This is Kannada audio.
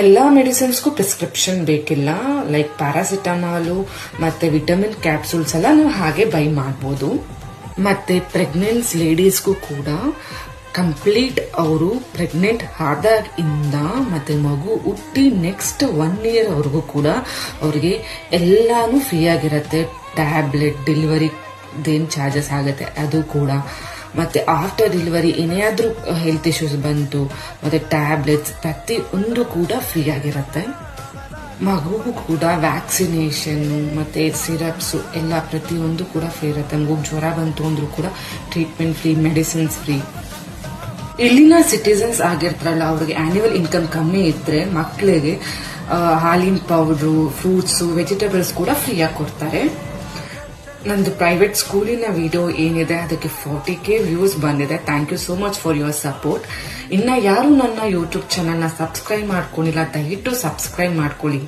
ಎಲ್ಲ ಮೆಡಿಸಿನ್ಸ್ಗೂ ಪ್ರಿಸ್ಕ್ರಿಪ್ಷನ್ ಬೇಕಿಲ್ಲ. ಲೈಕ್ ಪ್ಯಾರಾಸಿಟಮಾಲು ಮತ್ತೆ ವಿಟಮಿನ್ ಕ್ಯಾಪ್ಸೂಲ್ಸ್ ಎಲ್ಲ ನೀವು ಹಾಗೆ ಬೈ ಮಾಡಬಹುದು. ಮತ್ತೆ ಪ್ರೆಗ್ನೆನ್ಸ್ ಲೇಡೀಸ್ಗೂ ಕೂಡ ಕಂಪ್ಲೀಟ್ ಅವರು ಪ್ರೆಗ್ನೆಂಟ್ ಆದಾಗಿಂದ ಮತ್ತೆ ಮಗು ಹುಟ್ಟಿ ನೆಕ್ಸ್ಟ್ 1 year ಅವ್ರಿಗೂ ಕೂಡ ಅವ್ರಿಗೆ ಎಲ್ಲಾನು ಫ್ರೀ ಆಗಿರುತ್ತೆ. ಟ್ಯಾಬ್ಲೆಟ್ ಡೆಲಿವರಿ ಏನ್ ಚಾರ್ಜಸ್ ಆಗುತ್ತೆ ಅದು ಕೂಡ, ಮತ್ತೆ ಆಫ್ಟರ್ ಡೆಲಿವರಿ ಏನಾದ್ರೂ ಹೆಲ್ತ್ ಇಶ್ಯೂಸ್ ಬಂತು ಮತ್ತೆ ಟ್ಯಾಬ್ಲೆಟ್ಸ್ ಪ್ರತಿ ಒಂದು ಕೂಡ ಫ್ರೀ ಆಗಿರುತ್ತೆ. ಮಗುಗೂ ಕೂಡ ವ್ಯಾಕ್ಸಿನೇಷನ್ ಮತ್ತೆ ಸಿರಪ್ಸ್ ಎಲ್ಲ ಪ್ರತಿಯೊಂದು ಕೂಡ ಫ್ರೀ ಇರುತ್ತೆ. ಮಗು ಜ್ವರ ಬಂತು ಅಂದ್ರೂ ಕೂಡ ಟ್ರೀಟ್ಮೆಂಟ್ ಫ್ರೀ, ಮೆಡಿಸಿನ್ಸ್ ಫ್ರೀ. ಇಲ್ಲಿನ ಸಿಟಿಸನ್ಸ್ ಆಗಿರ್ತಾರಲ್ಲ ಅವ್ರಿಗೆ ಆನ್ಯುವಲ್ ಇನ್ಕಮ್ ಕಮ್ಮಿ ಇದ್ರೆ ಮಕ್ಕಳಿಗೆ ಹಾಲಿನ ಪೌಡ್ರು, ಫ್ರೂಟ್ಸ್, ವೆಜಿಟೇಬಲ್ಸ್ ಕೂಡ ಫ್ರೀ ಆಗಿ ಕೊಡ್ತಾರೆ. ನಂದು ಪ್ರೈವೇಟ್ ಸ್ಕೂಲಿನ ವಿಡಿಯೋ ಏನಿದೆ ಅದಕ್ಕೆ 40K ವ್ಯೂಸ್ ಬಂದಿದೆ. Thank you so much for your support. ಇನ್ನ ಯಾರು ನನ್ನ ಯೂಟ್ಯೂಬ್ ಚಾನಲ್ ನ ಸಬ್ಸ್ಕ್ರೈಬ್ ಮಾಡ್ಕೊಂಡಿಲ್ಲ ದಯವಿಟ್ಟು ಸಬ್ಸ್ಕ್ರೈಬ್ ಮಾಡ್ಕೊಳ್ಳಿ.